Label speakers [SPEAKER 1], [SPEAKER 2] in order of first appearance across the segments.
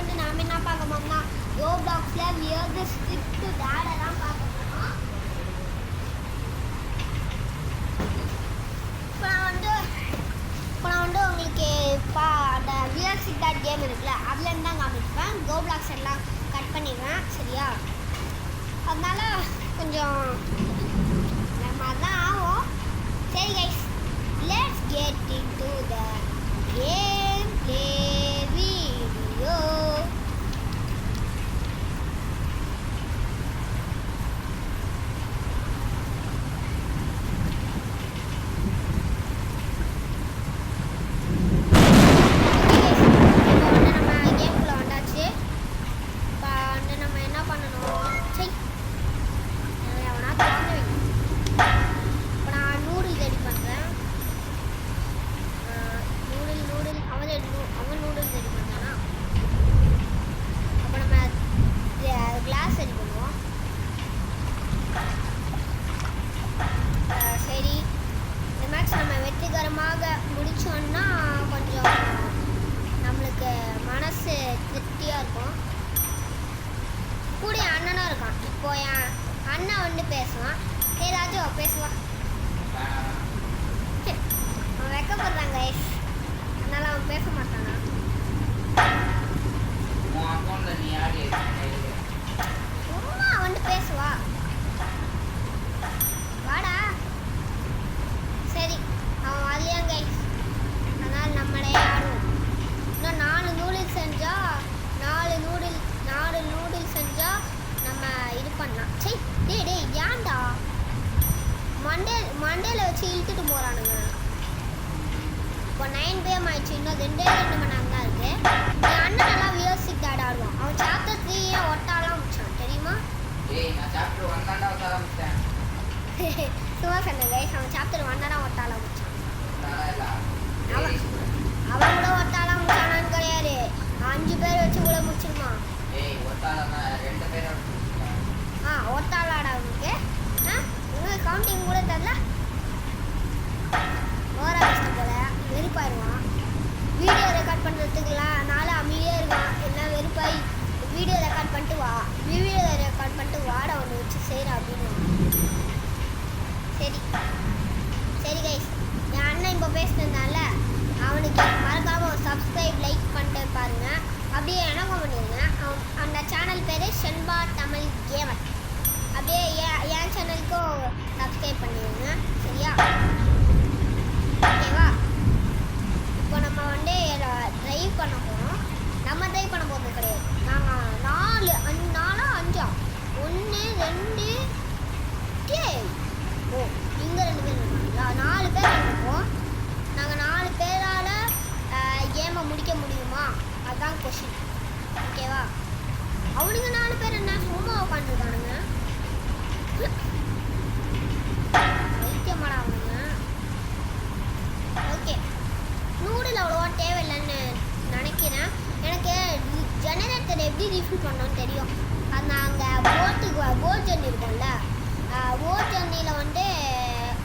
[SPEAKER 1] வந்து நாம் என்ன பார்க்க போறோம்னா ரோப்ளாக்ஸில் வியர்டஸ்ட் ட்ரிப் டு டாட் எல்லாம் பார்க்க போகிறோம். இப்போ நான் வந்து உங்களுக்கு இப்போ அந்த வியர்டஸ்ட் டாட் கேம் இருக்குல்ல அதுலேருந்து தான் காமிப்பேன். ரோப்ளாக்ஸ் எல்லாம் கட் பண்ணிடுவேன் சரியா. அதனால கொஞ்சம் நம்ம தான் ஆகும். சரி guys, let's get into the gameplay video. முடிச்சோன்னா கொஞ்சம் நம்மளுக்கு மனசு திருப்தியாக இருக்கும். கூட அண்ணனும் இருக்கான். இப்போ என் அண்ணன் வந்து பேசுவான். ஏதாச்சும் பேசுவான். அவன் வெக்கப்படுறாங்க கைஸ், அதனால அவன் பேச மாட்டானா. சும்மா வந்து பேசுவா. வாடா. சரி, அவன் வரலையாங்க கைஸ், அதனால் நம்மளே ஆடுவோம். இன்னும் 4 நூடுல்ஸ் செஞ்சால் 4 நூடுல்ஸ் செஞ்சால் நம்ம இது பண்ணலாம். சரி டே ஏன்டா மண்டேல வச்சு இழுத்துட்டு போகிறானுங்க. இப்போ 9 PM ஆயிடுச்சு. இன்னும் 2 மணி நேரம் தான் இருக்குது. என் அண்ணன் நல்லா வியர்சிக் டாட் ஆடுவான். அவன் சாப்டர் 3 ஒட்டாலாம் முடிச்சான் தெரியுமா. சும்மா சொன்னேன் கைஸ், அவன் சாப்டர் 1 ஒட்டாலாம் முடிச்சான். அவன் கூட ஒட்டாலாம் முடிச்சானான்னு கிடையாது, 5 பேர் வச்சு கூட முடிச்சிருமா. ஒட்டாளாடா அவனுக்கு. உங்களுக்கு கவுண்டிங் கூட தெரியல. ஓரா கஷ்டம் போல வெறுப்பாயிடுவான். வீடியோ ரெக்கார்ட் பண்ணுறதுக்குலாம் நானும் அமைதியாக இருக்கான். என்ன வெறுப்பாய் வீடியோ ரெக்கார்ட் பண்ணிட்டு வாடா ஒன்று வச்சு செய்கிறா அப்படின்னு. சரி கைஸ், என் அண்ணன் இப்போ பேசுனதுனால அவனுக்கு மறக்காமல் ஒரு சப்ஸ்கிரைப் லைக் பண்ணிட்டு பாருங்க. அப்படியே எனக்கும் பண்ணிடுங்க. அந்த சேனல் பேர் ஷென்பா தமிழ் கேமர். அப்படியே என் சேனலுக்கும் சப்ஸ்கிரைப் பண்ணிடுங்க சரியா. ஓகேவா. இப்போ நம்ம வந்து ட்ரைவ் பண்ண போகிறோம். நம்ம ட்ரைவ் பண்ண போகிறது கிடையாது. நாங்கள் 4 5 1 2 இங்கே 2 பேர் இருக்காங்களா. 4 பேர் இருக்கோம். நாங்கள் 4 பேரால் கேமை முடிக்க முடியுமா அதுதான் கொஷின். ஓகேவா. அவனுங்க 4 பேர் என்ன சும்மா உட்காந்துருக்கானுங்க. வைத்தியமாடா அவனுங்க. ஓகே, நூடுல் அவ்வளோவா தேவையில்லைன்னு நினைக்கிறேன். எனக்கு ஜெனரேட்டர் எப்படி ரீஃபில் பண்ணோன்னு தெரியும். அது நாங்கள் போட் ஜர்னி இருக்கோம்ல, போட் ஜர்னியில் வந்து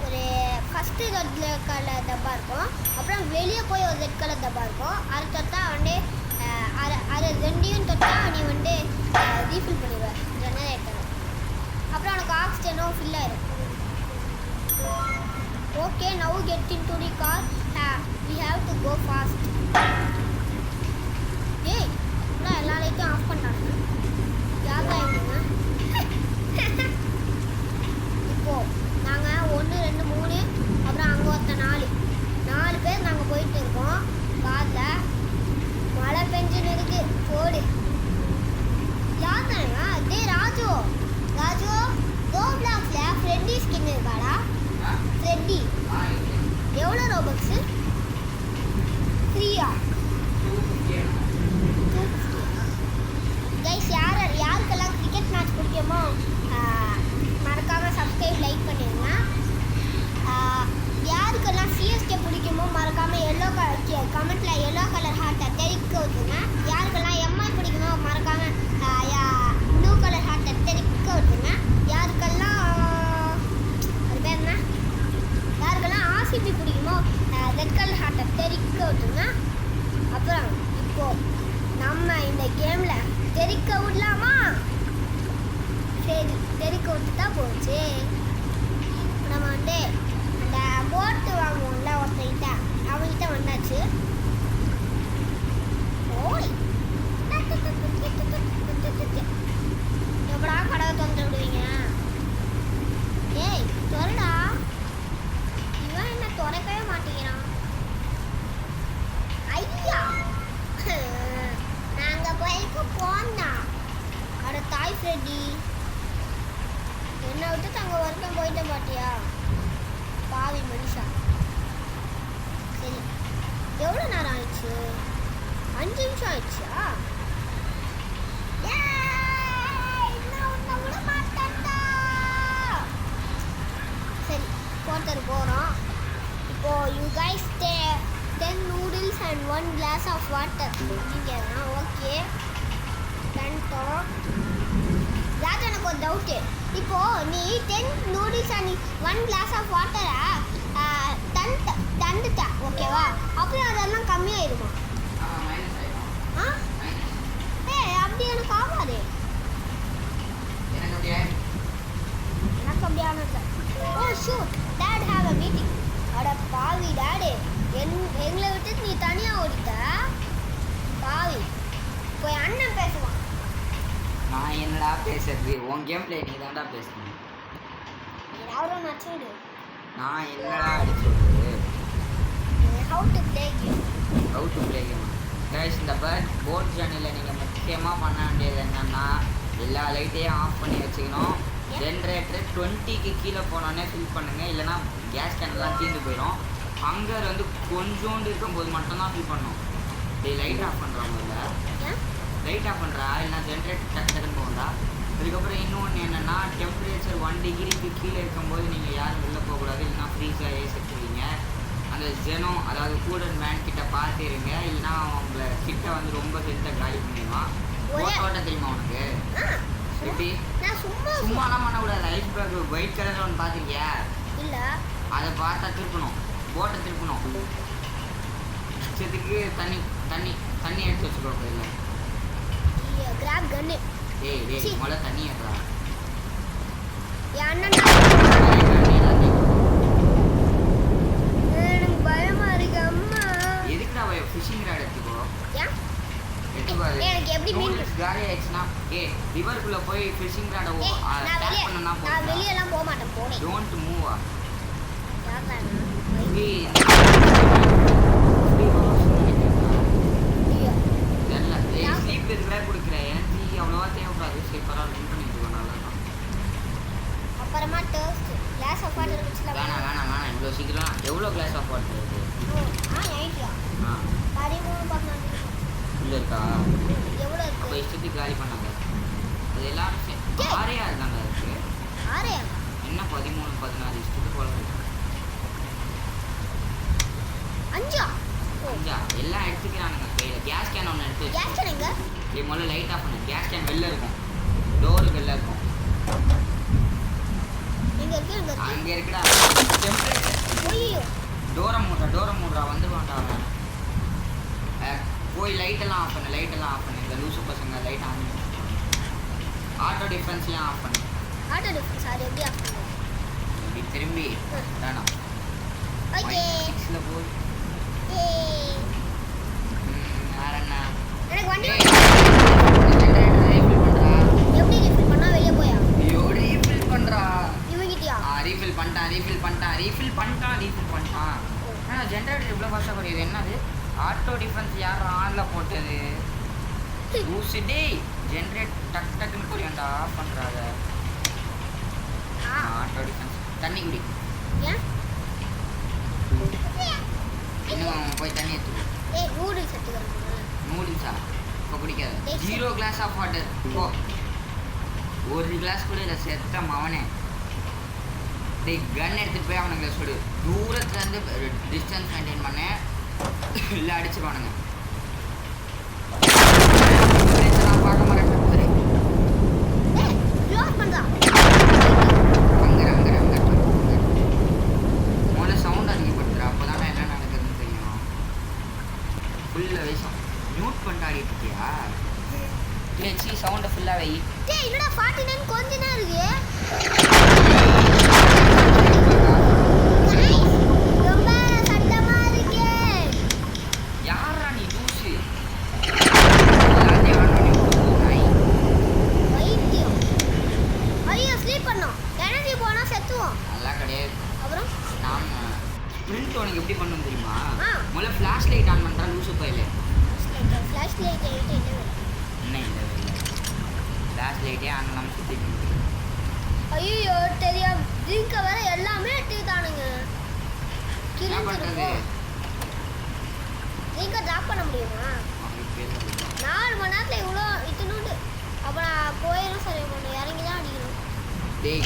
[SPEAKER 1] ஒரு ஃபஸ்ட்டு ரெட் கலர் டப்பா இருக்கும். அப்புறம் வெளியே போய் ஒரு ரெட் கலர் டப்பா இருக்கும். அது தொட்டா வந்து அது 2யும் தொட்டா நீ வந்து ரீஃபில் பண்ணிடுவேன் ஜெனரேட்டர். அப்புறம் உனக்கு ஆக்சிஜனும் ஃபில் ஆயிடும். Okay, now get into the car. We have to go fast. ஏய் எல்லா லைட்டும் ஆஃப் பண்ணாங்க. யாரா இருந்தீங்க? இப்போது நாங்கள் 1 2 3 அப்புறம் அங்கே ஒருத்த 4 பேர் நாங்கள் போயிட்டு இருக்கோம் காரில். மழை பெஞ்சுன்னு இருக்கு. போடு. யார் தானுங்க? டே ராஜு ரோப்ளாக்ஸில் ஃப்ரெட்டி ஸ்கின் இருக்காடா. ஃப்ரெட்டி எவ்வளோ ரோபக்ஸு? 3 கைஸ், யாருக்கெல்லாம் கிரிக்கெட் மேட்ச் பிடிக்குமோ மறக்காமல் சப்ஸ்கிரைப் லைக் பண்ணிடுங்க. யாருக்கெல்லாம் சிஎஸ்கே பிடிக்குமோ மறக்காமல் கமெண்ட்டில் எல்லோ கலர் ஹார்ட்டை தெரிவிக்க விட்டுருங்க. யாருக்கெல்லாம் எம்ஐ பிடிக்குமோ மறக்காமல் ப்ளூ கலர் ஹார்ட்டை தெரிவிக்க விட்டுருங்க. யாருக்கெல்லாம் அது பேர் என்ன, யாருக்கெல்லாம் ஆர்சிபி பிடிக்குமோ ரெட் கலர் ஹார்ட்டை தெரிவிக்க விட்டுருங்க. அப்புறம் இப்போது நம்ம இந்த இந்த கேம்ல தெரிக்க விடலாமா? சரி தெரிக்க விட்டுட்டா போச்சு. நம்ம வந்து அந்த போட்டு வாங்குவோம்ல ஒருத்தங்கிட்ட, அவங்ககிட்ட வந்தாச்சு. ஓய் எப்படா கடை திறந்து விடுவீங்க? ஏய் திறடா. இவன் என்ன திறக்கவே மாட்டேங்கிறான். ஐயா நாங்க போய்க்கு போனா அட தாய் ஃப்ரெட்டி என்ன விட்டு அங்கே வரைக்கும் போயிட்ட பாட்டியா பாவி மனுஷா. சரி எவ்வளோ நேரம் ஆயிடுச்சு? 5 நிமிஷம் ஆயிடுச்சா? சரி போட்டர் போகிறோம். இப்போ you guys 10 noodles and 1 glass of water அப்படிங்கிறா. ஓகே பண்ணிட்டோம். ராஜா எனக்கு ஒரு டவுட்டு. இப்போ நீ 10 noodles and 1 glass of water தந்துட்ட ஓகேவா? அப்புறம் அதெல்லாம் கம்மியாயிருமா? அப்படி எனக்கு ஆகாது. எனக்கு அப்படி ஆனது. Oh shoot dad have a meeting. அட பாவி டேடு எங்களை விட்டு நீ தனியாக ஓடிட்ட பாவி. போய் அண்ணன் பேசுவான்.
[SPEAKER 2] நான் என்னடா பேசுறது? உன் கேம் பிளே நீ தான்டா பேசணும்.
[SPEAKER 1] யாரும் நச்சுடு.
[SPEAKER 2] நான் என்னடா அடிச்சுடுறது?
[SPEAKER 1] How to play game.
[SPEAKER 2] How to play game guys. இந்த போட் ஜர்னியில் நீங்கள் முக்கியமாக பண்ண வேண்டியது என்னென்னா எல்லா லைட்டையும் ஆஃப் பண்ணி வச்சுக்கணும். ஜென்ரேட்டர் 20க்கு கீழே போனோடனே ஃபில் பண்ணுங்கள், இல்லைனா கேஸ் கேனெல்லாம் தீர்ந்து போயிடும். ஹங்கர் வந்து கொஞ்சோண்டு இருக்கும்போது மட்டும்தான் ஃபில் பண்ணணும். லைட் ஆஃப் பண்ணுறவங்க இல்லை, லைட் ஆஃப் பண்ணுறா இல்லைனா ஜென்ரேட்டர் டக்குன்னு போகண்டா. அதுக்கப்புறம் இன்னொன்று என்னென்னா டெம்பரேச்சர் 1 டிகிரிக்கு கீழே இருக்கும்போது நீங்கள் யாரும் வெளில போகக்கூடாது, இல்லைனா ஃப்ரீஸாக ஏசிட்டுருவீங்க. அந்த ஜெனோ அதாவது கூடன் மேன் கிட்ட பார்த்துருங்க, இல்லைனா அவங்கள கிட்ட வந்து ரொம்ப ஹெல்த்தை காலி பண்ணிடுவான். ஓட்ட தெரியுமா உனக்கு? எப்படி சும்மாலாம் பண்ணக்கூடாது. ஐஸ் பேக் ஒயிட் கலரில் ஒன்று பார்த்துருக்கியா?
[SPEAKER 1] இல்லை.
[SPEAKER 2] அதை பார்த்தா திருப்பணும், போட்டை திருப்பணும். இஷ்டத்துக்கு தண்ணி தண்ணி தண்ணி எடுத்து வச்சுக்கோ கையில்.
[SPEAKER 1] கிராப் கன்னு.
[SPEAKER 2] ஏய் டேய் முதல்ல தண்ணி ஏற்றா.
[SPEAKER 1] அண்ணன் எனக்கு பயமா இருக்கு அம்மா.
[SPEAKER 2] எதுக்குடா பயம்? ஃபிஷிங் ராட் எடுத்துக்கோ.
[SPEAKER 1] எனக்கு எப்படி மீன்
[SPEAKER 2] காலி ஆயிடுச்சுன்னா ரிவருக்குள்ளே போய் ஃபிஷிங் ராடை டேப் பண்ணனா போதும்.
[SPEAKER 1] நான் வெளியெல்லாம் போக மாட்டேன். போனேன்.
[SPEAKER 2] Don't move. ஸ்லீப் இருக்கிற கொடுக்குற எனர்ஜி அவ்வளோவா தேவைப்படாது. சூப்பராக ரன் பண்ணிட்டு இருக்கோம். நல்லா தான்.
[SPEAKER 1] அப்புறமா டோஸ்ட் கிளாஸ் ஆஃப் வாட்டர் குடிச்சலாம்.
[SPEAKER 2] வேணாம் இவ்வளோ சீக்கிரம். எவ்வளோ கிளாஸ் ஆஃப் வாட்டர் இருக்கு?
[SPEAKER 1] 8 13 14
[SPEAKER 2] உள்ள இருக்கா?
[SPEAKER 1] எவ்வளோ இருக்கு?
[SPEAKER 2] அப்போ இஷ்டத்துக்கு காலி பண்ணாங்க. அது எல்லாம் 6 தாங்க இருக்கு.
[SPEAKER 1] 6
[SPEAKER 2] என்ன 13 14 இஷ்டத்துக்கு போல இருக்கு.
[SPEAKER 1] 5
[SPEAKER 2] எல்லாம் எடுத்துக்கிறானுங்க கையில். கேஸ் கேன் ஒன்று எடுத்து வச்சு.
[SPEAKER 1] கேஸ் கேன் எங்க?
[SPEAKER 2] இது முதல்ல லைட் ஆஃப் பண்ணு. கேஸ் கேன் வெளில இருக்கும், டோருக்கு வெளில இருக்கும்.
[SPEAKER 1] எங்க இருக்கு?
[SPEAKER 2] அங்கே இருக்குடா. டெம்பரேச்சர்
[SPEAKER 1] ஐயோ
[SPEAKER 2] டோரை மூடுறா வந்துடுவான்டா அவன். போய் லைட்டெல்லாம் ஆஃப் பண்ணு. இந்த லூசு பசங்க லைட் ஆன் பண்ணி. ஆட்டோ டிஃபென்ஸ்லாம் ஆஃப் பண்ணு.
[SPEAKER 1] ஆட்டோ டிஃபென்ஸ் அது எப்படி ஆஃப் பண்ணுவோம்?
[SPEAKER 2] இப்படி திரும்பி வேணாம்.
[SPEAKER 1] ஓகே
[SPEAKER 2] 6ல போய் வேற என்ன?
[SPEAKER 1] எனக்கு வண்டி
[SPEAKER 2] ரீஃபில் பண்றா.
[SPEAKER 1] எப்படி ரீஃபில் பண்ணா வெளிய போயா?
[SPEAKER 2] ஐயோ ரீஃபில் பண்றா.
[SPEAKER 1] இவங்கிட்டியா?
[SPEAKER 2] ரீஃபில் பண்ணிட்டான். ஆனால் ஜென்ரேட்டர் இவ்வளோ ஃபாஸ்ட்டாக குறையுது. என்னது ஆட்டோ டிஃபென்ஸ் யார் ஆனில் போட்டது? ஊசிடே ஜென்ரேட் டக்குன்னு குறையாண்டா. ஆஃப் பண்ணுறாங்க. Auto defence. தண்ணி குடி.
[SPEAKER 1] ஏன்
[SPEAKER 2] இன்னும் போய் தண்ணி எடுத்துக்கோ.
[SPEAKER 1] நூடுல்ஸ் எடுத்துக்கிறேன்.
[SPEAKER 2] நூடுல்ஸா? இப்போ குடிக்காது. 0 கிளாஸ் ஆஃப் வாட்டர். ஓ 1 கிளாஸ் கூட இல்லை. செத்த மவனே. கன் எடுத்துகிட்டு போய் அவனுங்களை சுடு. தூரத்துலேருந்து டிஸ்டன்ஸ் மெயின்டைன் பண்ண இல்லை அடிச்சுருவானுங்க. பார்க்க மாட்டேன். முதல்ல சவுண்ட் அதிகப்படுத்துற. அப்போ தானே என்ன நடக்குதுன்னு தெரியும். ஃபுல்ல விஷம் மியூட் பண்ணிட்டு ஆடிட்டு இருக்கியா? சி சவுண்டை ஃபுல்லாக வை.
[SPEAKER 1] டேய் என்னடா 49 கொஞ்ச நேரம் இருக்கு. ரொம்ப சத்தமா இருக்கே.
[SPEAKER 2] யாரா நீ லூசு?
[SPEAKER 1] வைத்தியம். ஐயோ ஸ்லீப் பண்ணோம். எனர்ஜி போனா செத்துவோம்.
[SPEAKER 2] நல்லா கிடையாது.
[SPEAKER 1] அப்புறம்
[SPEAKER 2] நான் ஸ்ப்ரிண்ட் உனக்கு எப்படி பண்ணணும் தெரியுமா?
[SPEAKER 1] ஆ.
[SPEAKER 2] முதல்ல ஃப்ளாஷ் லைட் ஆன் பண்ணுறா லூசு பையில.
[SPEAKER 1] ஃப்ளாஷ் லைட் எடுத்து என்ன
[SPEAKER 2] இன்னும் இல்லை ஃப்ளாஷ் லைட்டே ஆன் பண்ணாமல் சுற்றிட்டு
[SPEAKER 1] ஐயோ தெரியாது. ட்ரிங்க் வர எல்லாமே எடுத்துட்டானுங்க.
[SPEAKER 2] என்ன பண்ணுறது?
[SPEAKER 1] ட்ரிங்கை ட்ராப் பண்ண முடியுமா? 4 மணி நேரத்தில் இவ்வளோ இத்தனோண்டு. அப்போ நான் போயிடும் சரி பண்ணு இறங்கி தான் அடிக்கணும்.
[SPEAKER 2] டேய்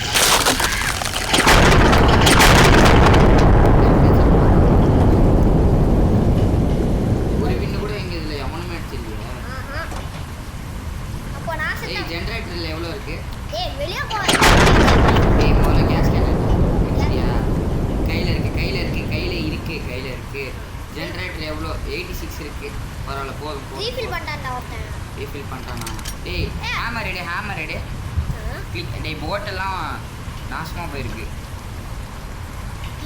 [SPEAKER 2] ஒரு வின்னு கூட எங்க இதில் எவனுமே அடிச்சிருக்கியா?
[SPEAKER 1] ஆஹா அப்போ நான்
[SPEAKER 2] டேய்
[SPEAKER 1] செத்த
[SPEAKER 2] ஜென்ரேட்டரில் எவ்வளோ இருக்கு?
[SPEAKER 1] ஏய் வெளியே போ.
[SPEAKER 2] டேய் முதல்ல கேஸ் கேட்டா கையில் இருக்கு. ஜென்ரேட்டர் எவ்வளோ? 86 இருக்கு. பரவாயில்ல போதும்
[SPEAKER 1] ரீஃபில் பண்ணிட்டான்டா ஒருத்தன்.
[SPEAKER 2] ரீஃபில் பண்ணுறானா? டேய் ஹேமர் எடு டேய் போட்டெல்லாம் நாசமாக போயிருக்கு.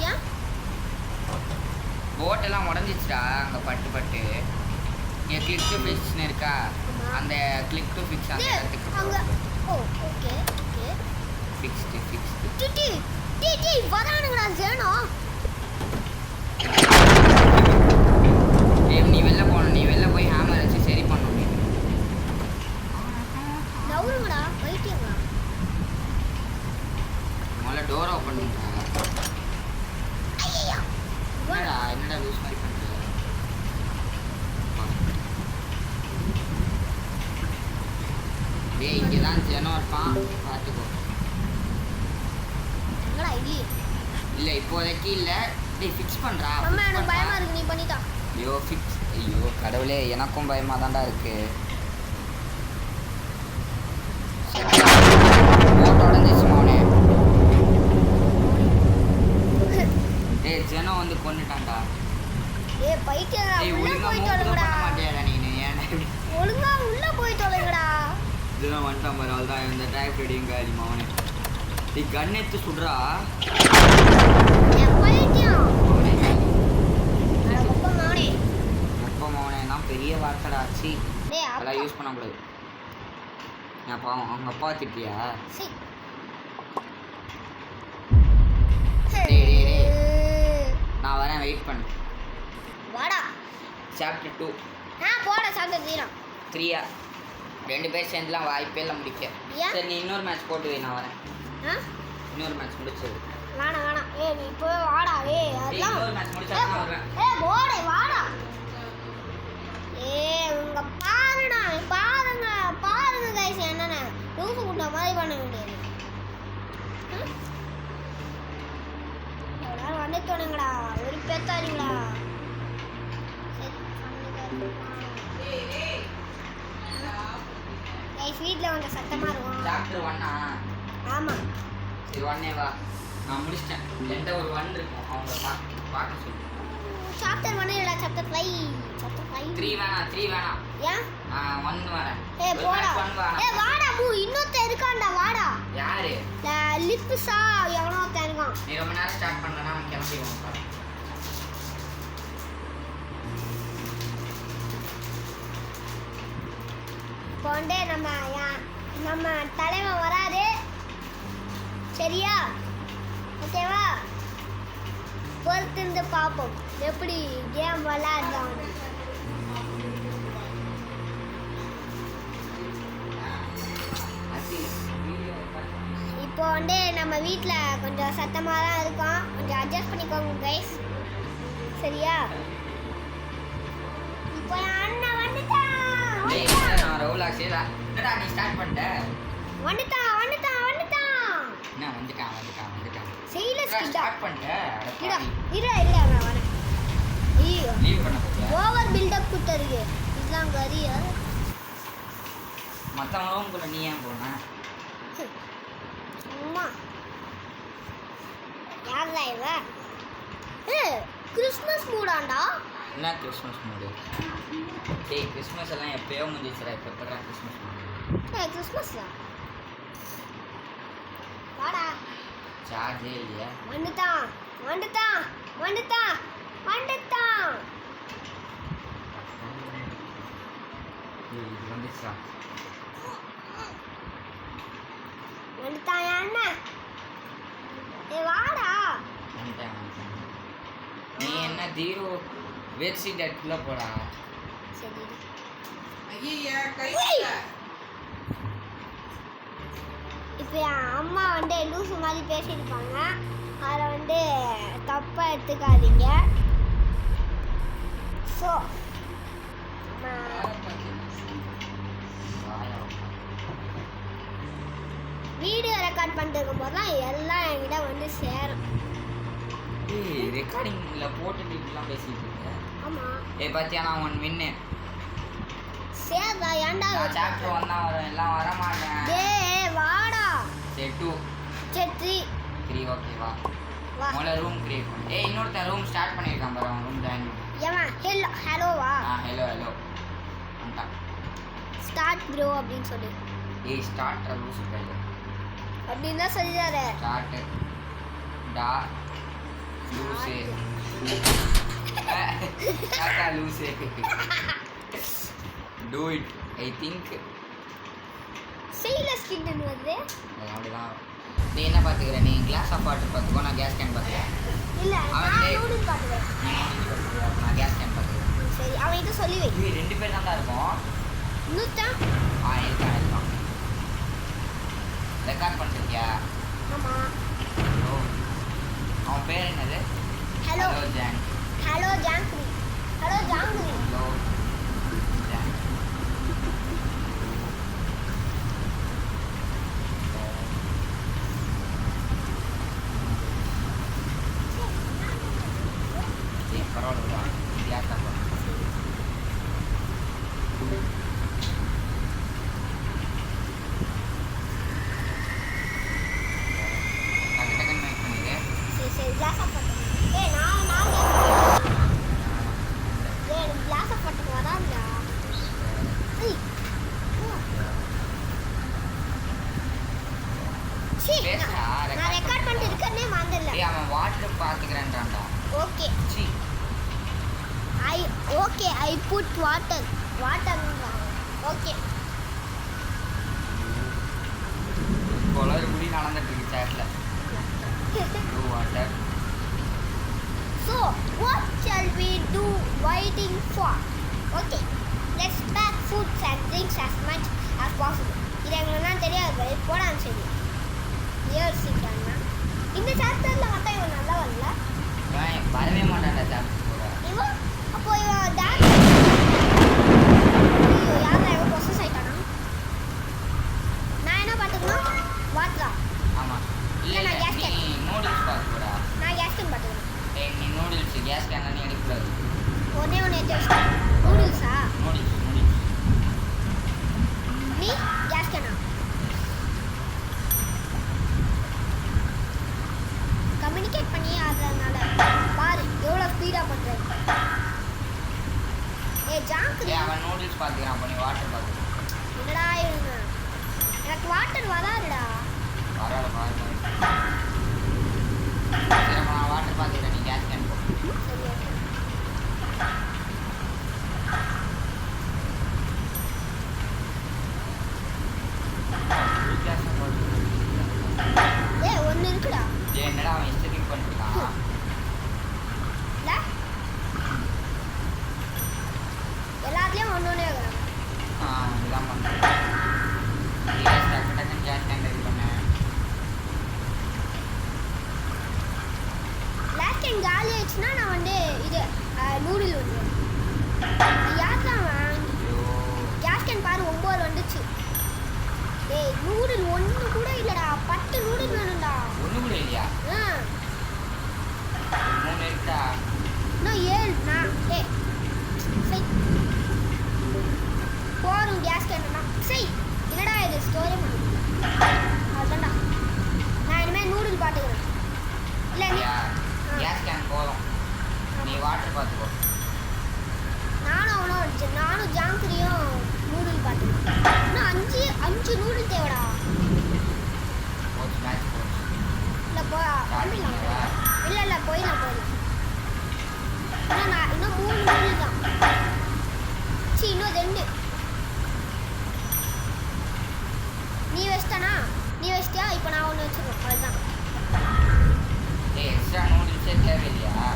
[SPEAKER 1] ஏன்
[SPEAKER 2] போட்டெல்லாம் உடஞ்சிச்சுடா அங்கே பட்டு இங்கே கிளிக் டு ஃபிக்ஸ்னு இருக்கா? அந்த கிளிக் டு ஃபிக்ஸ் அந்த இடத்துக்கு
[SPEAKER 1] அங்க ஓ ஓகே
[SPEAKER 2] ஃபிக்ஸ்டு
[SPEAKER 1] டி வரானுங்கடா ஜேனோ.
[SPEAKER 2] நீ வெளில போய் ஹேமர் வச்சு சரி பண்ணணும். நீ
[SPEAKER 1] நவுருங்கடா வைத்தியங்களா.
[SPEAKER 2] முதல்ல டோர் ஓப்பன் பண்ணுறா.
[SPEAKER 1] ஐயா
[SPEAKER 2] என்னடா லூஸ் மாதிரி பண்ணுற? டேய் இங்கே தான் ஜெனோ இருப்பான் பார்த்துக்கோ.
[SPEAKER 1] என்னடா இல்லையே.
[SPEAKER 2] இல்லை இப்போதைக்கு இல்லை. டேய் ஃபிக்ஸ் பண்ணுறா.
[SPEAKER 1] அம்மா எனக்கு பயமா இருக்கு நீ பண்ணிட்டா.
[SPEAKER 2] ஐயோ கடவுளே எனக்கும் பயமாக தான்டா இருக்கு. போட்டோ உடஞ்சிச்சு மோனே. டேய் ஜெனோ வந்து கொன்னுட்டான்டா.
[SPEAKER 1] ஏய் பைத்தியங்களா
[SPEAKER 2] டேய்
[SPEAKER 1] உள்ள
[SPEAKER 2] ஒழுங்கா
[SPEAKER 1] போய்
[SPEAKER 2] மூவ்
[SPEAKER 1] தொலைங்கடா.
[SPEAKER 2] பண்ண மாட்டியாடா நீ? ஏன்டா இப்படி?
[SPEAKER 1] ஒழுங்கா உள்ள போய் தொலைங்கடா.
[SPEAKER 2] ஜெனோ வந்துட்டான் பாரு. அவள்தான் இந்த டைப் ரெடியும் காலி மவனே. டேய் கன் எடுத்து சுடுறா.
[SPEAKER 1] ஏய் பைத்தியம். அட பப்பா மானே.
[SPEAKER 2] அப்பா மவனே தான் பெரிய வார்த்தைடா ஆச்சு.
[SPEAKER 1] டேய்
[SPEAKER 2] அதெல்லாம்
[SPEAKER 1] அப்பா
[SPEAKER 2] யூஸ் பண்ணக்கூடாது. நான் பாவம் அவங்க அப்பா திட்டியா?
[SPEAKER 1] சி
[SPEAKER 2] டேய். நான் வரேன் வெயிட் பண்ணு.
[SPEAKER 1] வாடா.
[SPEAKER 2] சாப்டர் 2
[SPEAKER 1] போடா சாப்பிட்டு தீரம்.
[SPEAKER 2] 3 2 பேர் சேர்ந்துலாம் வாய்ப்பே இல்லை முடிக்க.
[SPEAKER 1] ஏன்?
[SPEAKER 2] சரி நீ இன்னொரு மேட்ச் போட்டு வை நான் வரேன்.
[SPEAKER 1] ஆ
[SPEAKER 2] இன்னொரு மேட்ச் முடிச்சது.
[SPEAKER 1] வேணாம் ஏய் நீ போய் வாடா. ஏய் அதெல்லாம்
[SPEAKER 2] இன்னொரு மேட்ச் முடிச்சா நான் வருவேன்.
[SPEAKER 1] ஏய் போடே வாடா. ஏய் உங்க பாருங்க கைஸ் என்னன்னு லூசு குட்ட மாதிரி பண்ண வேண்டியது. எல்லாரும் வந்து தொடங்கடா. ஒரு பேத்தாரிங்களா. கைஸ் வீட்ல கொஞ்சம் சத்தமா இருக்கும்.
[SPEAKER 2] சாப்டர் 1
[SPEAKER 1] ஆமா
[SPEAKER 2] சரி 1 வா. நான் முடிச்சிட்டேன். என்கிட்ட ஒரு 1 இருக்கும். அவங்க பார்க்க சொல்லு.
[SPEAKER 1] சாப்டர் 1 இல்ல சாப்டர் 5.
[SPEAKER 2] 3 வேணாம்.
[SPEAKER 1] ஏன்
[SPEAKER 2] 1 வரேன்.
[SPEAKER 1] ஏய் போடா. ஏய் வாடா இன்னொருத்த இருக்கான்டா வாடா.
[SPEAKER 2] யாரு?
[SPEAKER 1] லிப்ஸா எவனோ ஒருத்தன் இருக்கான்.
[SPEAKER 2] நீ ரொம்ப நேரம் ஸ்டார்ட் பண்ணலன்னா அவன் கிளம்பிடுவான் பாரு.
[SPEAKER 1] இப்போ வந்து நம்ம தலைவன் வராது சரியா? ஓகேவா? பொறுத்திருந்து பார்ப்போம் எப்படி கேம் விளையாடுறான். இப்போ வந்து நம்ம வீட்டில் கொஞ்சம் சத்தமாக தான் இருக்கோம். கொஞ்சம் அட்ஜஸ்ட் பண்ணிக்கோங்க கைஸ் சரியா? இப்போ என் அண்ணன் வந்துட்டான்.
[SPEAKER 2] நான் ரவுலா சேலா. என்னடா நீ ஸ்டார்ட் பண்ணிட்ட?
[SPEAKER 1] வந்துட்டான்.
[SPEAKER 2] என்ன வந்துட்டான்.
[SPEAKER 1] சீரியஸ் கிட்ட
[SPEAKER 2] ஸ்டார்ட் பண்ணிட்ட?
[SPEAKER 1] இரு நான் வரேன். ஐயோ
[SPEAKER 2] லீவ் பண்ண போறியா?
[SPEAKER 1] ஓவர் பில்டப் குட்டருக்கு இதெல்லாம் கரியா.
[SPEAKER 2] மற்றவங்களும் கூட நீ ஏன் போன?
[SPEAKER 1] அம்மா யாரா இவ? கிறிஸ்மஸ் மூடாண்டா.
[SPEAKER 2] என்ன கிறிஸ்மஸ் மூடு? டேய் கிறிஸ்மஸ் எல்லாம் எப்பயோ முடிஞ்சிச்சுடா. இப்போ எப்படா கிறிஸ்மஸ் மூடு?
[SPEAKER 1] கிறிஸ்மஸ்ல வாடா.
[SPEAKER 2] சார்ஜே இல்லையா?
[SPEAKER 1] வந்துட்டான் வந்துட்டான் வந்துட்டான் வந்துட்டான்.
[SPEAKER 2] இது வந்துச்சா?
[SPEAKER 1] வந்துட்டான் அண்ணன். வாடா.
[SPEAKER 2] வந்துட்டேன். நீ என்ன தீரோ பெட்ஷீட் எடுத்துல போடா.
[SPEAKER 1] சரி
[SPEAKER 3] ஐயா கை
[SPEAKER 1] இப்போ என் அம்மா வந்து லூசு மாதிரி பேசியிருப்பாங்க. அதை வந்து தப்பாக எடுத்துக்காதீங்க. ஸோ வீடியோ ரெக்கார்ட் பண்ணிட்டு இருக்கும்போது தான் எல்லாம் என்கிட்ட வந்து சேரும்.
[SPEAKER 2] ஏய் ரெக்கார்டிங்ல போட்டுட்டு இப்படிலாம் பேசிட்டு இருக்க.
[SPEAKER 1] ஆமாம்
[SPEAKER 2] ஏய் பாத்தியா நான் ஒன் வின்னு.
[SPEAKER 1] சேதா ஏன்டா
[SPEAKER 2] நான் சாப்டர் 1 தான் வரும். எல்லாம் வர மாட்டேன்.
[SPEAKER 1] டேய் வாடா.
[SPEAKER 2] சரி 2
[SPEAKER 1] சரி
[SPEAKER 2] 3 ஓகே வா.
[SPEAKER 1] வா.
[SPEAKER 2] முதல்ல ரூம் கிரியேட் பண்ணு. ஏய் இன்னொருத்தன் ரூம் ஸ்டார்ட் பண்ணிருக்கான் பாரு. அவன் ரூம் ஜாயின் பண்ணு.
[SPEAKER 1] ஏமா ஹலோ வா.
[SPEAKER 2] ஹலோ ஹலோ வந்துட்டான்.
[SPEAKER 1] ஸ்டார்ட் ப்ரோ அப்படின்னு சொல்லு.
[SPEAKER 2] ஏய் ஸ்டார்ட் ரூல்ஸ் பேரு.
[SPEAKER 1] அப்படின்னு தான் சொல்லிதாரு.
[SPEAKER 2] ஸ்டார்ட் டா லூசே. Tata லூசே. Do it. I think
[SPEAKER 1] சீலஸ் கிட்னு வந்து
[SPEAKER 2] அப்படிதான். நீ என்ன பாத்துக்கிற? நீ கிளாஸ் ஆஃப் வாட்டர் பாத்துக்கோ. நான் கேஸ் கேன் பாத்துக்கிறேன்.
[SPEAKER 1] இல்ல
[SPEAKER 2] அவன்
[SPEAKER 1] நான்
[SPEAKER 2] டேய்.
[SPEAKER 1] நூடுல்ஸ் பாத்துறேன்.
[SPEAKER 2] நீ நூடுல்ஸ் பாத்துக்கிறியா? நான் கேஸ் கேன் பாத்துக்கிறேன்.
[SPEAKER 1] சரி அவன் கிட்ட சொல்லி வை.
[SPEAKER 2] நீ 2 பேர் தான் இருக்கோம்.
[SPEAKER 1] இன்னும்
[SPEAKER 2] இருக்கான். ரெக்கார்ட் பண்ணிருக்கியா?
[SPEAKER 1] ஆமா.
[SPEAKER 2] ஹலோ அவன் பேர் என்னது?
[SPEAKER 1] Hello
[SPEAKER 2] John.
[SPEAKER 1] Hello jangiri. Hello jangiri.
[SPEAKER 2] Hello John. சரி பரவாயில்ல வித்தியாசம். டக்கு டக்குன்னு மேக் பண்ணிடு.
[SPEAKER 1] சரி கிளாஸ் ஆஃப் பண்ணு. ஏய் நான் ஏய் கிளாஸ் ஆஃப் பண்ணு வராதா? ஏய் சீ
[SPEAKER 2] பேசுடா,
[SPEAKER 1] நான் ரெக்கார்ட் பண்ணிட்டு இருக்கேனே மறந்துடல.
[SPEAKER 2] ஏய் அவன் வாட்டர் பாத்துக்கிறேன்றான்டா.
[SPEAKER 1] Okay
[SPEAKER 2] see
[SPEAKER 1] I put water okay.
[SPEAKER 2] கொலர் முடி நடந்துட்டு இருக்கு சாட்ல. Do water.
[SPEAKER 1] So what shall we do waiting for? Okay, let's pack foods and drinks as much as possible. இது எங்களுக்கு தெரியாது போடான்னு சொல்லி யோசிச்சாங்கன்னா இந்த சாப்டர்ல மட்டும் இவன் நல்லா வரல.
[SPEAKER 2] வரவே மாட்டான்டா சாப்டர் கூட.
[SPEAKER 1] இவன் அப்போ இவன் டான்ஸ் யாரா இவன் ப்ரொசஸ் ஆயிட்டானா? நான் என்ன பார்த்துக்கணும்? வாட்டரா?
[SPEAKER 2] ஆமா இல்ல
[SPEAKER 1] நான் gas can.
[SPEAKER 2] நீ நூடுல்ஸ் பாத்துடா.
[SPEAKER 1] நான் கேஸ் கேன் பார்த்துக்கணும்.
[SPEAKER 2] ஏய் நீ நூடுல்ஸ் கேஸ் கேன் நீ எடுக்க கூடாது.
[SPEAKER 1] ஒன்னே நூடுல்ஸா?
[SPEAKER 2] நூடுல்ஸ்
[SPEAKER 1] நீ கேஸ் கேனா? கம்யூனிகேட் பண்ணி ஆடுறதுனால பாரு எவ்வளோ ஸ்பீடாக பண்ணுறது. ஜாங்கு
[SPEAKER 2] ஏய் அவன் நூடுல்ஸ் பாத்துக்கிறான். அப்ப நீ வாட்டர் பாத்து.
[SPEAKER 1] என்னடா இவங்க எனக்கு வாட்டர் வராதுடா.
[SPEAKER 2] பரவாயில்ல பாரு. சரி அப்ப நான் வாட்டர் பாத்துக்கிறேன். நீ கேஸ் கேன் போ.
[SPEAKER 1] சரி ஓகே. ஒன்று இருக்குடா.
[SPEAKER 2] ஏய் என்னடா அவன் இஷ்டத்துக்கு பண்ணிருக்கான்.
[SPEAKER 1] இல்லை எல்லாத்துலேயும் ஒன்று ஒன்றே இருக்கிறாங்க.
[SPEAKER 2] இதெல்லாம் பண்ணுறேன். டக்கு டக்குன்னு கேஸ் கேன் ரெடி பண்ணேன்.
[SPEAKER 1] லாஸ்ட் டைம் காலி ஆயிடுச்சுன்னா நான் வந்து இது நூடுல் வந்து யார் தான் கேஸ் கேன் பாரு 9 வந்துச்சு. டேய் நூடுல் ஒன்று கூட இல்லைடா. 10 நூடுல் வேணும்டா.
[SPEAKER 2] ஒன்று கூட இல்லையா? 3 இருக்குடா.
[SPEAKER 1] இன்னும் 7 நான் சரி போகிறோம் கேஸ் கேன்னா சரி என்னடா இது ஸ்டோரி பண்ணுது. அதுதான்டா நான் இனிமேல் நூடுல் பார்த்துக்கிறேன். இல்லை
[SPEAKER 2] கேஸ் கேன் போதும். நீ வாட்டர் பார்த்துக்கோ.
[SPEAKER 1] நானும் ஜாங்கிரியும் நூடுல் பார்த்துக்கோம். இன்னும் அஞ்சு நூடுல் தேவைடா.
[SPEAKER 2] ஒரு மேட்ச் போச்சு.
[SPEAKER 1] இல்லை போயிடலாம். இல்லை போயிடலாம். இன்னும் 3 நூடுல் தான். இன்னும் 2. நீ வச்சிட்டியா? இப்போ நான் ஒன்று வச்சுருக்கேன். அதுதான்.
[SPEAKER 2] எக்ஸ்ட்ரா நூடுல்ஸே தேவையில்லையா?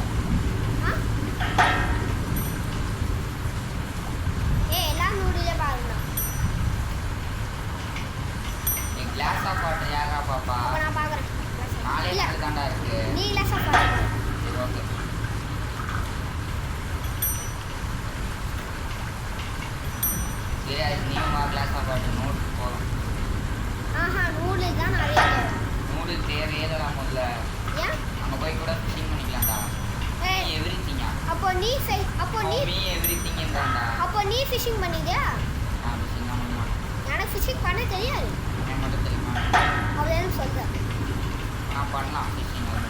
[SPEAKER 1] எல்லா நூடுலே பாருங்க.
[SPEAKER 2] நீ கிளாஸ் ஆஃப் வாட்டர் யாரா பாப்பா?
[SPEAKER 1] அப்போ நான் பார்க்குறேன்.
[SPEAKER 2] 4 நாள் தாண்டா இருக்கு.
[SPEAKER 1] நீ கிளாஸ் ஆஃப் வாட்டர்.
[SPEAKER 2] சரி ஓகே. சரி Neema class of water note போதும்.
[SPEAKER 1] நூடுல் தான் நிறைய தேவை.
[SPEAKER 2] நூடுல் தேவையே தான் முதல்ல.
[SPEAKER 1] ஏன்
[SPEAKER 2] அங்கே போய் கூட ஃபிஷிங் பண்ணிக்கலாம்டா. எவ்ரிதிங்கா.
[SPEAKER 1] அப்போ நீ
[SPEAKER 2] எவ்ரிதிங் இருந்தாண்டா.
[SPEAKER 1] அப்போ நீ ஃபிஷிங் பண்ணிட்டியா?
[SPEAKER 2] நான் ஃபிஷிங் பண்ண மாட்டேன்.
[SPEAKER 1] எனக்கு ஃபிஷிங் பண்ண தெரியாது.
[SPEAKER 2] எனக்கு மட்டும் தெரியுமா?
[SPEAKER 1] அப்படின்னு சொல்கிறேன்.
[SPEAKER 2] நான் பண்ணலாம் ஃபிஷிங்
[SPEAKER 1] பண்ண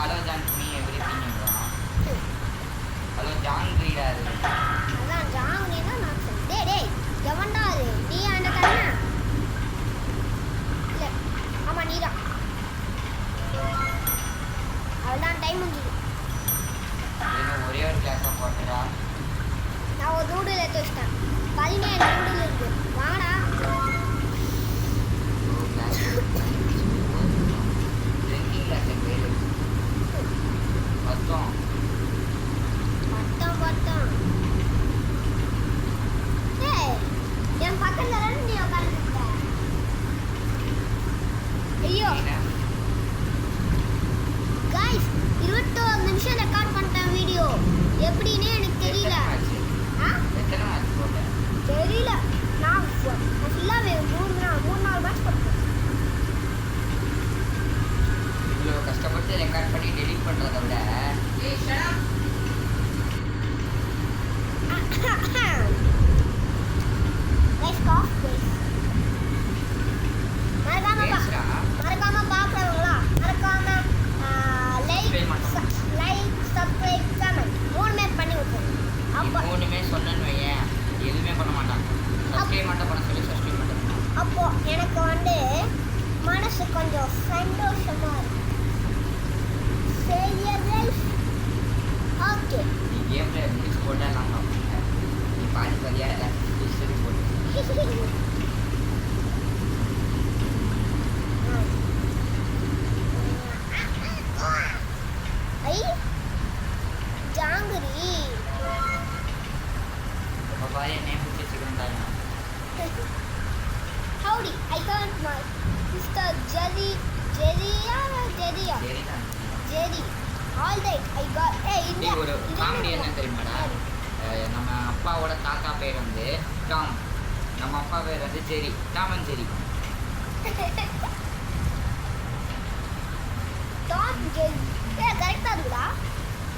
[SPEAKER 2] ஹலோ ஜான் மீ எவ்ரிதிங்கிறான். ஹலோ ஜான் கிரீடாரு.
[SPEAKER 1] அதான் ஜாங்கினா நான் சொல்றேன். டேய் எவன்டா அது? நீ அந்த தானே? இல்லை ஆமாம் நீ தான். அவ்வளோதான் டைம் முடிஞ்சுது.
[SPEAKER 2] ஒரே ஒரு கிளாஸ் ஆஃப் வாட்டரா?
[SPEAKER 1] நான் ஒரு நூடுல் எடுத்து வச்சிட்டேன். 17 நூடுல் இருக்கு. வாடா.
[SPEAKER 2] ட்ரிங்கிங் கிளாஸ் பேர் மொத்தம்
[SPEAKER 1] என் பக்கத்துல தானே நீ உட்காந்துருக்க. ஐயோ கைஸ் 21 நிமிஷம் ரெக்கார்ட் பண்ணிட்டேன் வீடியோ. எப்படின்னே எனக்கு தெரியல.
[SPEAKER 2] எத்தனை மேட்ச் போட்டேன்
[SPEAKER 1] தெரியல. நான் ஃபுல்லாக 3-4 மேட்ச் போட்டேன்.
[SPEAKER 2] இவ்வளோ கஷ்டப்பட்டு ரெக்கார்ட் பண்ணி டெலிட் பண்ணுறத விட
[SPEAKER 3] ஏய் shut up.
[SPEAKER 1] கைஸ் காஃப் கைஸ்.
[SPEAKER 2] பேசுறா
[SPEAKER 1] மறக்காம பாக்குறவங்களா மறக்காம லைக் சப்ஸ்கிரைப் கமெண்ட் 3 பண்ணி விட்டுருங்க. அப்போ
[SPEAKER 2] மூணுமே சொன்னேன்னு வையேன் எதுவுமே பண்ண மாட்டான். சப்ஸ்கிரைப் மட்டும் பண்ண சொல்லி சப்ஸ்கிரைப் மட்டும்.
[SPEAKER 1] அப்போ எனக்கு மனசு கொஞ்சம் சந்தோஷமா இருக்கு. சரியா கைஸ்? ஓகே.
[SPEAKER 2] நீ கேம்ல முடிச்சு போட்டா நான் பார்ப்பேன். நீ பாதியா ஹிஸ்டரி போட்டு
[SPEAKER 1] ஐ ஜாங்கிரி.
[SPEAKER 2] இப்போ பாரு என்ன பிடிச்சி வச்சுக்கிறேன் தாங்க.
[SPEAKER 1] Howdy, I got my sister Jerry. Jerry. All right, I got. Hey,
[SPEAKER 2] இது ஒரு காமெடி என்ன தெரியுமாடா? நம்ம அப்பாவோட தாத்தா பேர் வந்து டாம். நம்ம அப்பா பேர் வந்து Jerry. Tom and Jerry.
[SPEAKER 1] Tom Jerry. கரெக்டா இருக்குடா.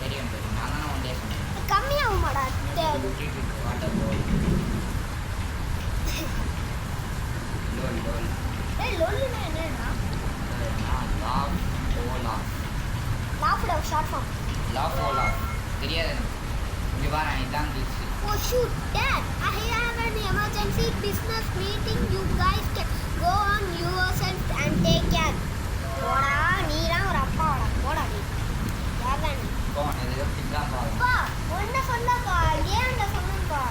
[SPEAKER 2] தெரியும் நான் தானே ஒன் டே சொன்னேன்.
[SPEAKER 1] கம்மியாகுமாடா?
[SPEAKER 2] வாட்டர் போல் லோல்
[SPEAKER 1] ஏய் லொல்லுனா என்னடா?
[SPEAKER 2] Laugh out
[SPEAKER 1] loud short form.
[SPEAKER 2] Laugh out தெரியாது எனக்கு. இங்கே வா நான் இதான் கிளிச்சு.
[SPEAKER 1] Oh shoot, Dad! I have an emergency business meeting. You guys can go on yourself and take care. போடா நீதான் ஒரு அப்பாடா. போடா நீ. யாரா நீ?
[SPEAKER 2] போன் இது இப்படிதான் பாருங்க.
[SPEAKER 1] அப்பா ஒன்ன சொன்னப்பா. ஏன்டா சொன்னப்பா?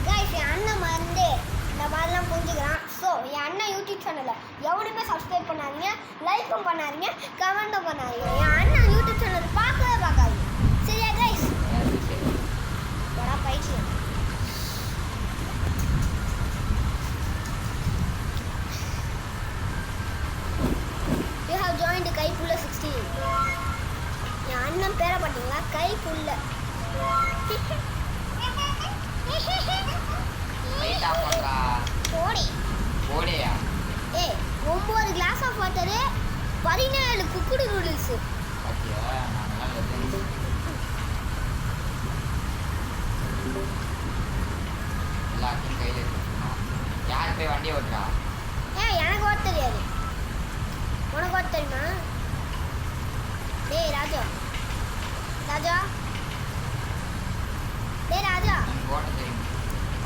[SPEAKER 1] गाइस என் அண்ணன் வந்து இந்த மாதிரிலாம் புரிஞ்சுக்கிறான். ஸோ என் அண்ணன் யூடியூப் சேனலை எவனுமே சப்ஸ்கிரைப் பண்ணாதீங்க, லைக்கும் பண்ணாதீங்க, கமெண்ட்டும் பண்ணாதீங்க. என் அண்ணன் யூடியூப் சேனல் பார்க்கவே பார்க்காதீங்க. சரியா கைஸ்? போடா பைத்தியம். You have joined Kaipulla 16. என் அண்ணன் பேரை பார்த்தீங்களா? கைப்புள்ள.
[SPEAKER 2] லைட்டா பண்றா.
[SPEAKER 1] போடி.
[SPEAKER 2] போடியா?
[SPEAKER 1] ஏய் 9 glass of water 17 cooked noodles.
[SPEAKER 2] பாத்தியா நாங்கலாம் லெஜெண்ட்ஸ். எல்லாத்தையும் கையில் எடுத்துக்கணும். யார் போய் வண்டி ஓட்டுறா?
[SPEAKER 1] ஏய் எனக்கு ஓட்ட தெரியாது. உனக்கு ஓட்ட தெரியுமா? டேய் ராஜா. ராஜா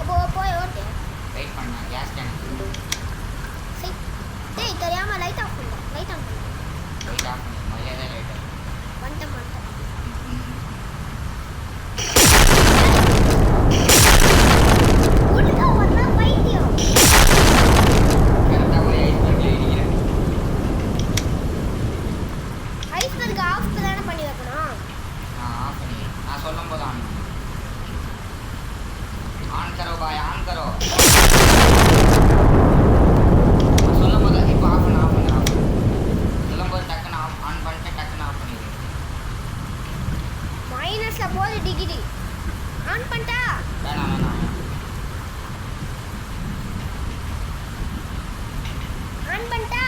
[SPEAKER 1] அப்போ போய் ஓட்டு.
[SPEAKER 2] வெயிட் பண்ண கேஸ் டேங்க்
[SPEAKER 1] சரி. டேய் தெரியாம லைட் ஆஃப் பண்ணு. லைட் ஆன் பண்ணு.
[SPEAKER 2] லைட் ஆஃப் பண்ணி மரியாதை லைட் ஆஃப்
[SPEAKER 1] வந்துட்டேன். உனக்கு வந்தா பைத்தியம்.
[SPEAKER 2] கரெக்டாக போய் ஐஸ்பர்க்கில் இடிக்கிறேன்.
[SPEAKER 1] ஐஸ்பர்க் ஆஃப் தானே பண்ணி வைக்கணும்.
[SPEAKER 2] நான் ஆஃப் பண்ணி நான் சொல்லும் போது ஆன் கரோ பாய் ஆன் கரோ சொல்லும் போது இப்போ ஆஃப் பண்ணு சொல்லும் போது டக்குன்னு ஆன் பண்ணிட்டு டக்குன்னு ஆஃப் பண்ணிடு.
[SPEAKER 1] மைனஸ்ல போகுது டிகிரி. ஆன் பண்ணிட்டா?
[SPEAKER 2] வேணாம்
[SPEAKER 1] ஆன் பண்ணிட்டா?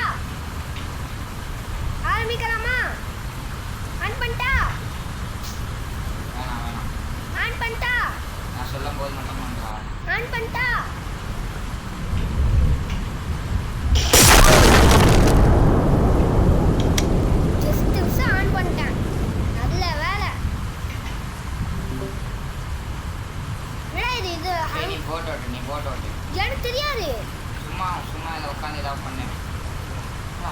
[SPEAKER 1] ஆரம்பிக்கலாமா? ஆன் பண்ணிட்டா?
[SPEAKER 2] வேணாம்
[SPEAKER 1] ஆன் பண்ணிட்டா?
[SPEAKER 2] நான் சொல்லும் போது மட்டும் பண்ணுறா.
[SPEAKER 1] ஆன் பண்ணிட்டா? ஜஸ்ட் மிஸ் ஆன் பண்ணிட்டேன். நல்ல வேலை. என்னடா இது
[SPEAKER 2] நீ போட்டு ஓட்டு
[SPEAKER 1] எனக்கு தெரியாது.
[SPEAKER 2] சும்மா இதில் உட்காந்து ஏதாவது பண்ணு.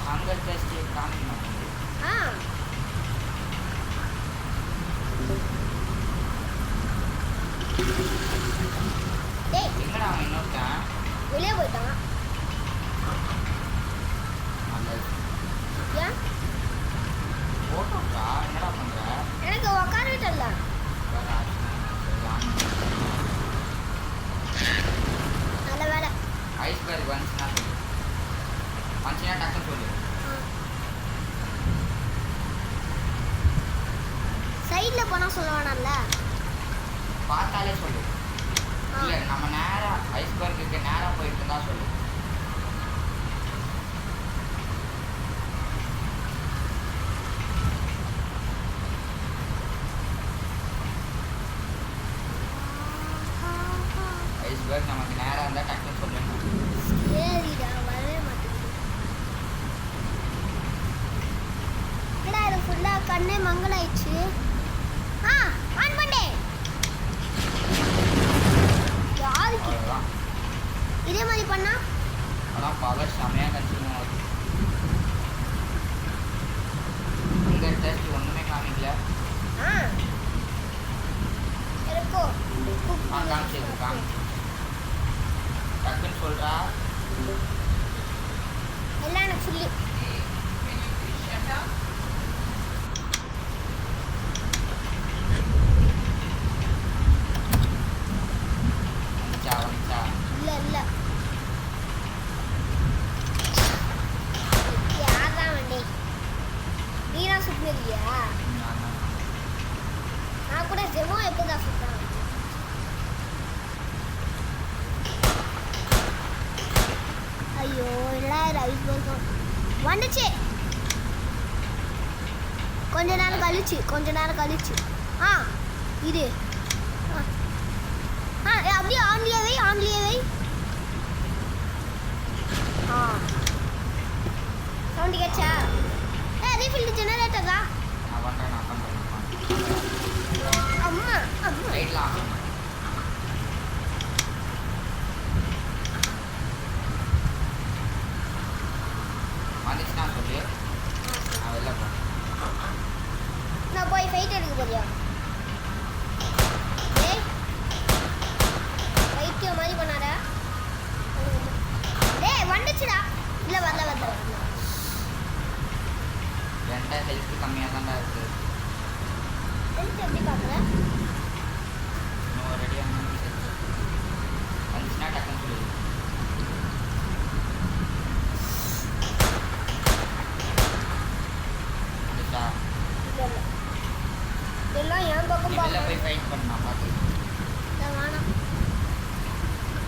[SPEAKER 2] ஹங்கர் டெஸ்ட் காமிக்க மாட்டேங்குது.
[SPEAKER 1] ஆ டேய்
[SPEAKER 2] எங்கடா அவன் இன்னொருத்தன்
[SPEAKER 1] வெளியே போயிட்டான்.
[SPEAKER 2] நல்லது
[SPEAKER 1] ஏன்
[SPEAKER 2] போட்டோட்டா என்னடா பண்ணுற
[SPEAKER 1] எனக்கு உட்கார விட்டல. நல்ல வேலை.
[SPEAKER 2] ஐஸ்பர்க் வந்துச்சுன்னா சொல்லு. வந்துச்சுன்னா டக்குன்னு சொல்லு.
[SPEAKER 1] சைடில் போனால் சொல்லுவானல்ல.
[SPEAKER 2] பார்த்தாலே சொல்லு. இல்லை நம்ம நேராக ஐஸ்பர்க்கு நேராக போயிட்டு இருந்தா சொல்லு. ஐஸ்பர்க் நமக்கு நேராக இருந்தால் டக்குன்னு சொல்லணும்.
[SPEAKER 1] சரிடா வரவே மாட்டேங்குது. என்னடா இது ஃபுல்லாக கண்ணே மங்கலாயிடுச்சு. ஆன் பண்ணே. யாருக்கு
[SPEAKER 2] அவ்வளோதான்.
[SPEAKER 1] இதே மாதிரி பண்ணா?
[SPEAKER 2] அதான் பவர் செமையாக கன்சியூம் ஆகுது. இந்த டெஸ்ட் ஒன்றுமே காமிக்கல.
[SPEAKER 1] இருக்கோ
[SPEAKER 2] காமிச்சிருக்கு காமிச்சு டக்குன்னு சொல்கிறா.
[SPEAKER 1] எல்லாம் எனக்கு சொல்லி.
[SPEAKER 2] வந்துச்சா
[SPEAKER 1] இல்லை யார்தான் வண்டி நீனா சுற்றியா? நான் கூட ஜெமோ எப்போதான் சுத்தேன். ஐயோ எல்லாரும் ஐஸ்பர்க்கும் வந்துச்சு. கொஞ்ச நேரம் கழிச்சு இது அப்படியே ஆன்லியே வை. சவுண்ட் கேட்சா? ரீஃபில் ஜெனரேட்டர் தான்.
[SPEAKER 2] நான் பண்ணுறேன்
[SPEAKER 1] அம்மா
[SPEAKER 2] லைட்லாம் வந்துச்சுன்னா சொல்லு. நான் வெளில போகிறேன்.
[SPEAKER 1] நான் போய் ஃபைட் எடுக்க போறியா? ஏய் ஃபைட்டியோ மாதிரி பண்ணாடா. டேய் வந்துச்சுடா. இல்லை வரல
[SPEAKER 2] என்கிட்ட ஹெல்த் கம்மியாக தான்டா இருக்குது.
[SPEAKER 1] ஹெல்த் எப்படி பார்க்குற?
[SPEAKER 2] இன்னும் ரெடியாக வந்துச்சுன்னா டக்குன்னு சொல்லு. வந்துச்சா?
[SPEAKER 1] இல்லை இதெல்லாம் என் பக்கம்
[SPEAKER 2] நீ வெளில போய்
[SPEAKER 1] பார்க்க.
[SPEAKER 2] ஃபைட் பண்ண நான் பார்த்து.
[SPEAKER 1] வேணாம்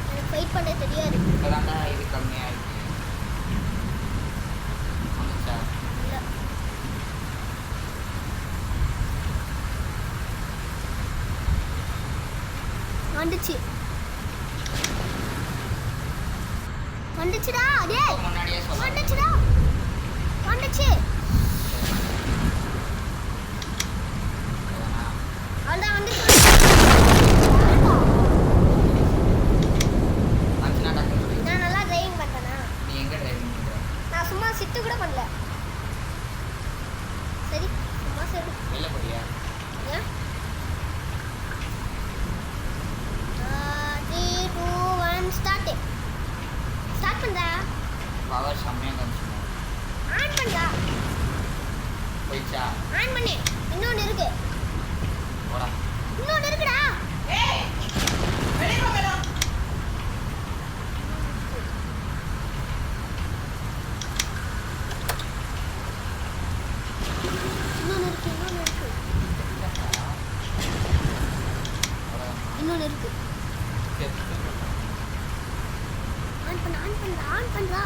[SPEAKER 1] எனக்கு ஃபைட் பண்ண தெரியாது.
[SPEAKER 2] இப்போ தான்டா இது கம்மியாக இருக்குது. வந்துச்சா?
[SPEAKER 1] இல்லை வந்துச்சுடா. டேய்
[SPEAKER 2] முன்னாடியே சொல்ல.
[SPEAKER 1] வந்துச்சு. அவ்வளோதான் வந்துச்சு. ஆன் பண்ணு. இன்னொன்னு இருக்கு.
[SPEAKER 2] போடா.
[SPEAKER 1] இன்னொன்னு இருக்குடா.
[SPEAKER 3] ஏய் வெளிய வா மேடம்.
[SPEAKER 1] இன்னொன்னு இருக்கு. இன்னொன்னு இருக்கு. இன்னொன்னு இருக்கு. ஆன் பண்ணு. ஆன் பண்றா. ஆன் பண்றா.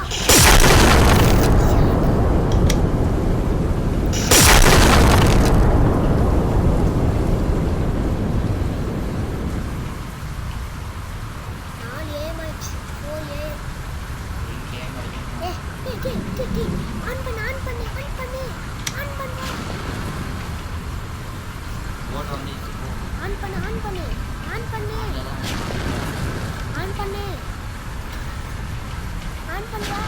[SPEAKER 2] போட் வந்துச்சு போ.
[SPEAKER 1] ஆன் பண்ணு. ஆன் பண்ணு. ஆன் பண்ணு. ஆன் பண்ணு. ஆன் பண்றா.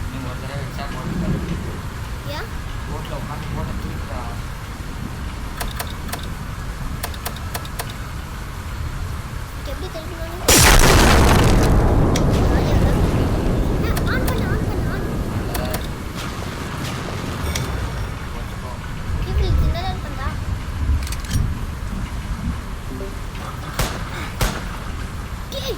[SPEAKER 2] நீ ஒரு தடவை வச்சா போட்டு
[SPEAKER 1] ஏன்
[SPEAKER 2] போட்டில் உட்காந்து போட்டை தூக்கிட்டா.
[SPEAKER 1] எப்படி தெரிஞ்சுக்கணும்? ஆன் பண்ணு. ஆன் பண்ணு. ஆன்
[SPEAKER 2] போட்டு போ.
[SPEAKER 1] இப்படி சின்னதாக பண்றா. டேய்.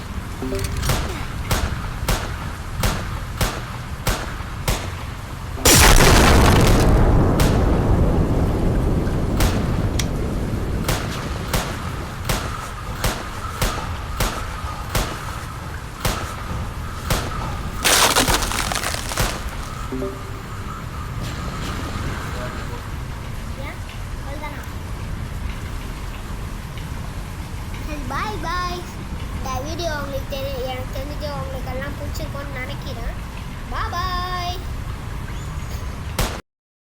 [SPEAKER 1] ஏன் அவ்வளோதானா? சரி பாய் பாய். இந்த வீடியோ உங்களுக்கு எனக்கு தெரிஞ்சு உங்களுக்கு எல்லாம் பிடிச்சிருக்கோன்னு நினைக்கிறேன். பாய் பாய்.